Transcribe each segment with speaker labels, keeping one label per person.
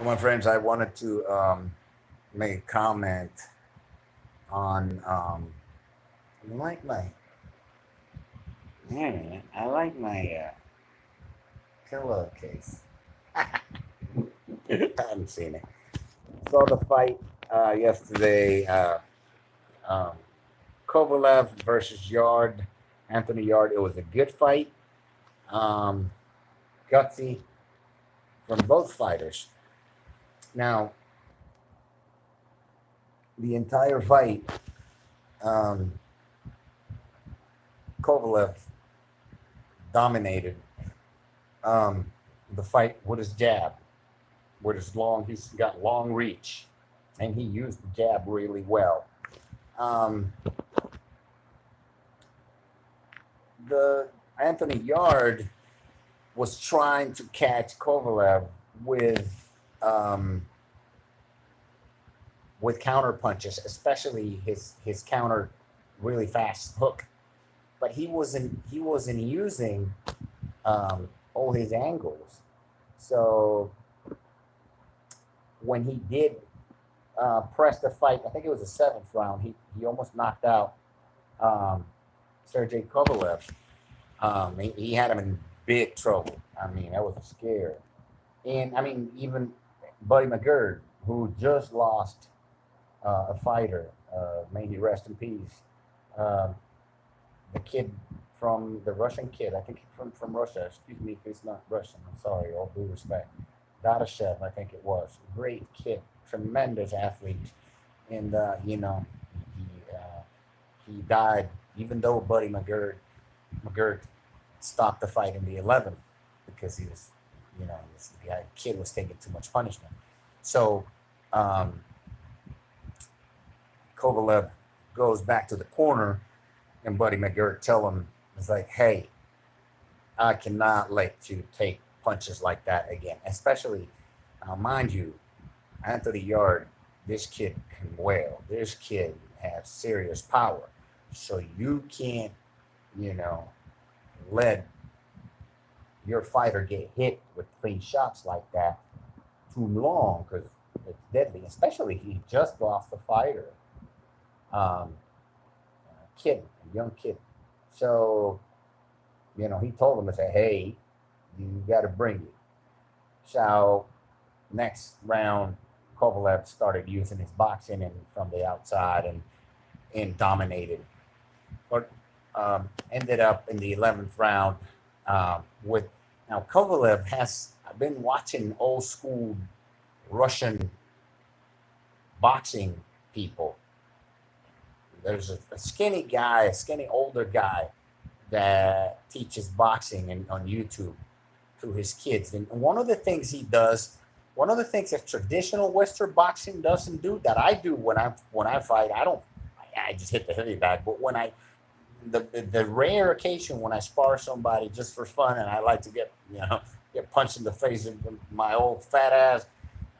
Speaker 1: My friends, I wanted to make a comment on I like my I like my pillowcase. I haven't seen it. Saw the fight yesterday. Um, Kovalev versus Yard, Anthony Yard. It was a good fight. Um, Gutsy from both fighters. Now, the entire fight, um, Kovalev dominated um, the fight with his jab, with his long. He's got long reach, and he used the jab really well. Um, the Anthony Yard was trying to catch Kovalev with um, with counter punches, especially his counter really fast hook. But he wasn't using all his angles. So when he did press the fight, I think it was the seventh round. He almost knocked out Sergey Kovalev. He had him in big trouble. I mean, that was a scare. And I mean, even Buddy McGirt, who just lost a fighter, may he rest in peace. Um, the kid from the Russian kid, I think from Russia. Excuse me if it's not Russian. I'm sorry, all due respect. Dadashev, I think it was. Great kid, tremendous athlete, and he died even though Buddy McGirt stopped the fight in the 11th because he was, this guy kid was taking too much punishment. So um, Kovalev goes back to the corner, and Buddy McGirt tell him, it's like, hey, I cannot let you take punches like that again. Especially, mind you, Anthony Yard, this kid can wail. This kid has serious power. So you can't, you know, let your fighter get hit with clean shots like that too long because it's deadly. Especially he just lost the fighter, a young kid. So, he told him, I said, hey, you got to bring it. So next round, Kovalev started using his boxing and from the outside and dominated. But ended up in the 11th round with now Kovalev has I've been watching old school Russian boxing people. There's a skinny guy, a skinny older guy that teaches boxing on YouTube to his kids. And one of the things he does, one of the things that traditional Western boxing doesn't do that I do when I fight, I just hit the heavy bag. But when the rare occasion when I spar somebody just for fun and I like to get punched in the face with my old fat ass,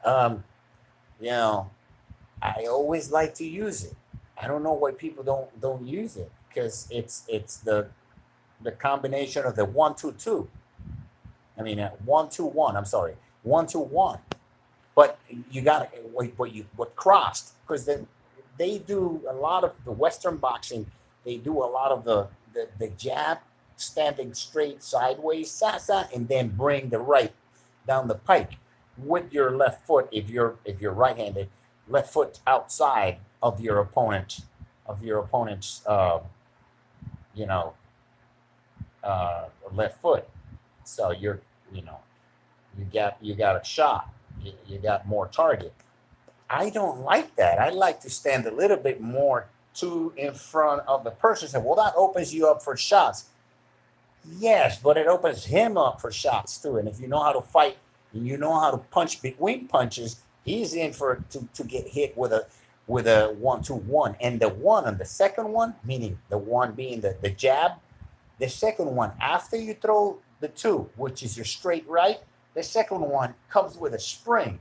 Speaker 1: um, you know, I always like to use it. I don't know why people don't use it because it's the combination of the 1-2-2. I mean, 1-2-1. I'm sorry, 1-2-1. But you got to wait. What crossed because they do a lot of the Western boxing. They do a lot of the jab, standing straight sideways, and then bring the right down the pike with your left foot. If you're right-handed, left foot outside of your opponent's you know left foot. So you know you got a shot. You got more target. I don't like that. I like to stand a little bit more to in front of the person. Say, well, that opens you up for shots. Yes, but it opens him up for shots too. And if you know how to fight and you know how to punch between punches, he's in for to get hit with a 1-2-1. And the one on the second one, meaning the one being the jab, the second one after you throw the two, which is your straight right, the second one comes with a spring.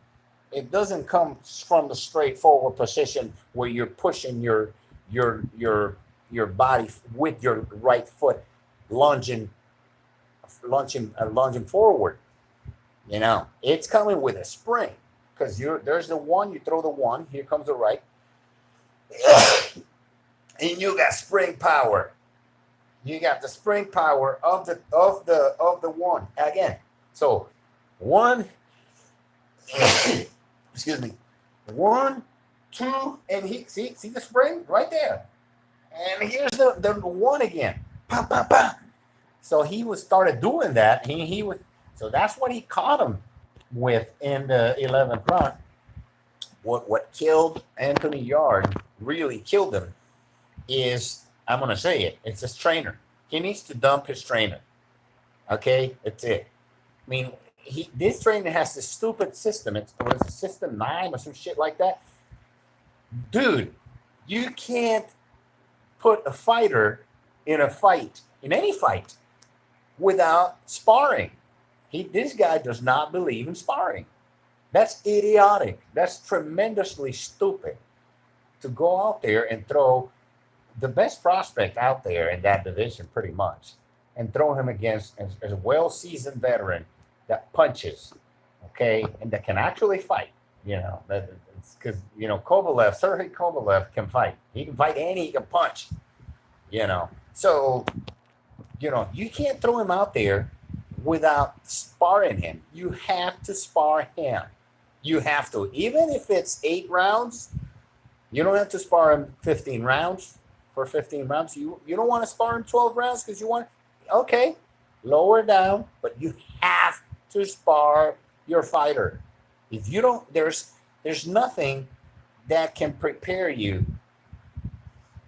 Speaker 1: It doesn't come from the straightforward position where you're pushing your body with your right foot, lunging lunging forward. It's coming with a spring. because there's the one, you throw the one, here comes the right, and you got spring power. You got the spring power of the one again. So one, excuse me, one, two, and he see the spring right there. And here's the one again. Pop, pop, pop. So he was started doing that. He was so that's what he caught him with in the 11th round. What killed Anthony Yard, really killed him, is, I'm gonna say it, it's his trainer. He needs to dump his trainer. Okay, that's it. I mean, this trainer has this stupid system. It's what is it, System 9 or some shit like that. Dude, you can't put a fighter in a fight, in any fight, without sparring. This guy does not believe in sparring. That's idiotic. That's tremendously stupid to go out there and throw the best prospect out there in that division, pretty much, and throw him against as a well-seasoned veteran that punches, okay, and that can actually fight. You know, because Sergey Kovalev can fight. He can fight and he can punch. You know, so you can't throw him out there without sparring him. You have to spar him. You have to, even if it's 8 rounds. You don't have to spar him 15 rounds for 15 rounds. You don't want to spar him 12 rounds because you want, okay, lower down, but you have to spar your fighter. If you don't, there's nothing that can prepare you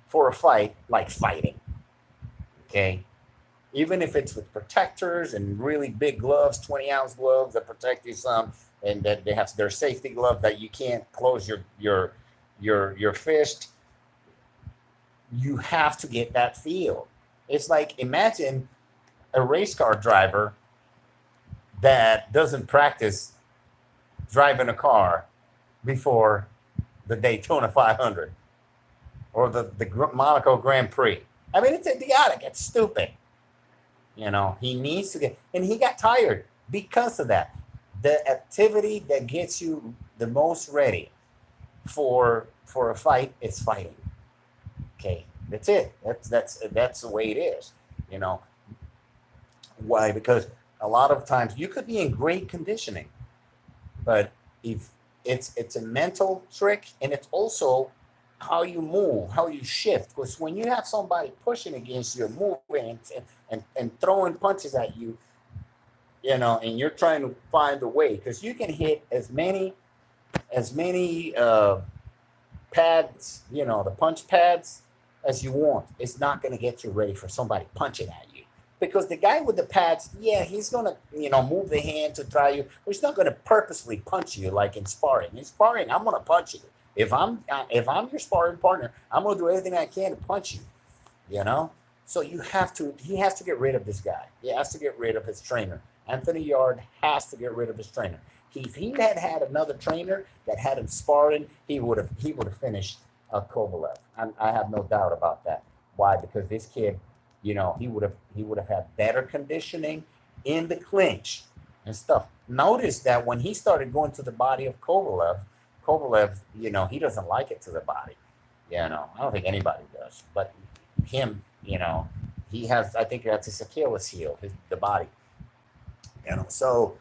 Speaker 1: for a fight like fighting. Okay, even if it's with protectors and really big gloves, 20-ounce gloves that protect you some, and that they have their safety glove that you can't close your fist. You have to get that feel. It's like, imagine a race car driver that doesn't practice driving a car before the Daytona 500 or the Monaco Grand Prix. I mean, it's idiotic. It's stupid. He needs to get, and he got tired because of that. The activity that gets you the most ready for a fight is fighting. Okay, that's it. That's the way it is. Why? Because a lot of times you could be in great conditioning, but if it's a mental trick, and it's also how you move, how you shift. Because when you have somebody pushing against you, moving and throwing punches at you, and you're trying to find a way, because you can hit as many pads, the punch pads, as you want. It's not going to get you ready for somebody punching at you, because the guy with the pads, yeah, he's going to move the hand to try you, but he's not going to purposely punch you like in sparring. In sparring, I'm going to punch you. If I'm your sparring partner, I'm going to do everything I can to punch you. So he has to get rid of this guy. He has to get rid of his trainer. Anthony Yard has to get rid of his trainer. If he had another trainer that had him sparring, he would have finished Kovalev. I have no doubt about that. Why? Because this kid, he would have had better conditioning in the clinch and stuff. Notice that when he started going to the body of Kovalev, he doesn't like it to the body. I don't think anybody does, but him, he has. I think that's his Achilles heel, the body. So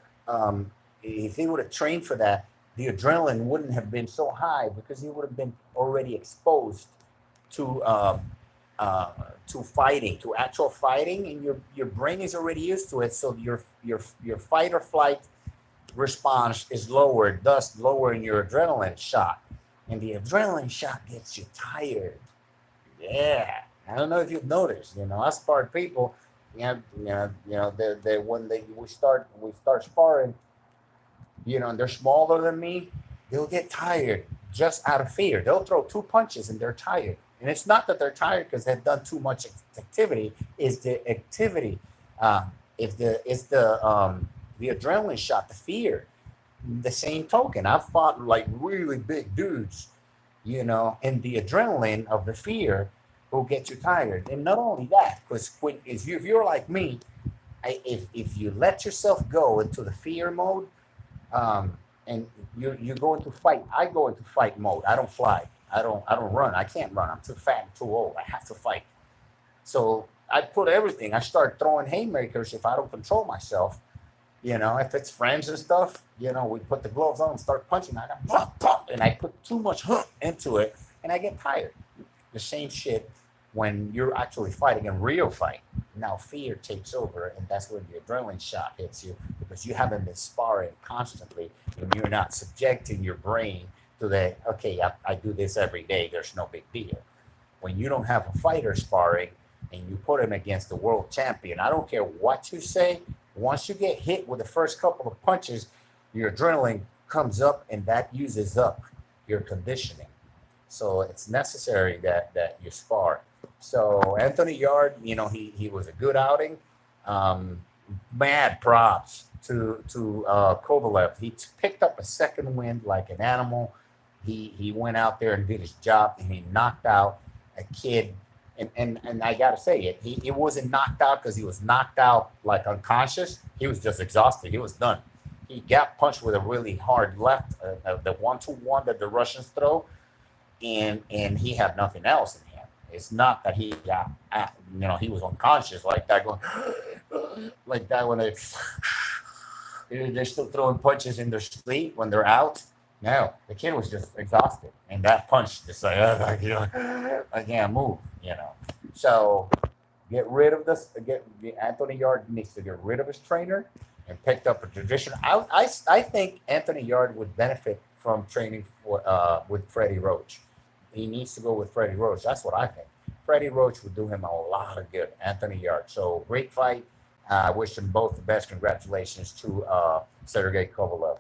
Speaker 1: if he would have trained for that, the adrenaline wouldn't have been so high, because he would have been already exposed to fighting, to actual fighting, and your brain is already used to it. So your fight or flight response is lowered, thus lowering your adrenaline shot, and the adrenaline shot gets you tired. Yeah, I don't know if you've noticed. I sparred people. They when we start sparring, and they're smaller than me, they'll get tired just out of fear. They'll throw 2 punches and they're tired. And it's not that they're tired because they've done too much activity. It's the activity. It's the adrenaline shot, the fear. The same token, I've fought like really big dudes, and the adrenaline of the fear will get you tired. And not only that, because if you're like me, if you let yourself go into the fear mode, and you go into fight. I go into fight mode. I don't fly. I don't run. I can't run. I'm too fat and too old. I have to fight. So I put everything. I start throwing haymakers if I don't control myself. If it's friends and stuff, we put the gloves on and start punching. I got pump, pump, and I put too much into it, and I get tired. The same shit when you're actually fighting in real fight. Now fear takes over, and that's when the adrenaline shot hits you because you haven't been sparring constantly, and you're not subjecting your brain to that. Okay, I do this every day. There's no big deal. When you don't have a fighter sparring and you put him against the world champion, I don't care what you say. Once you get hit with the first couple of punches, your adrenaline comes up, and that uses up your conditioning. So it's necessary that you spar. So Anthony Yard, he was a good outing. Um, Mad props to Kovalev. He picked up a second win like an animal. He went out there and did his job, and he knocked out a kid. And I gotta say it. He wasn't knocked out because he was knocked out like unconscious. He was just exhausted. He was done. He got punched with a really hard left, the 1-2-1 that the Russians throw, and he had nothing else in him. It's not that he got, he was unconscious like that, going like that when they're still throwing punches in their sleep when they're out. No, the kid was just exhausted, and that punch just like, I can't move. So get rid of this. Anthony Yard needs to get rid of his trainer and picked up a tradition. I think Anthony Yard would benefit from training with Freddie Roach. He needs to go with Freddie Roach. That's what I think. Freddie Roach would do him a lot of good. Anthony Yard. So great fight. I wish them both the best. Congratulations to Sergey Kovalev.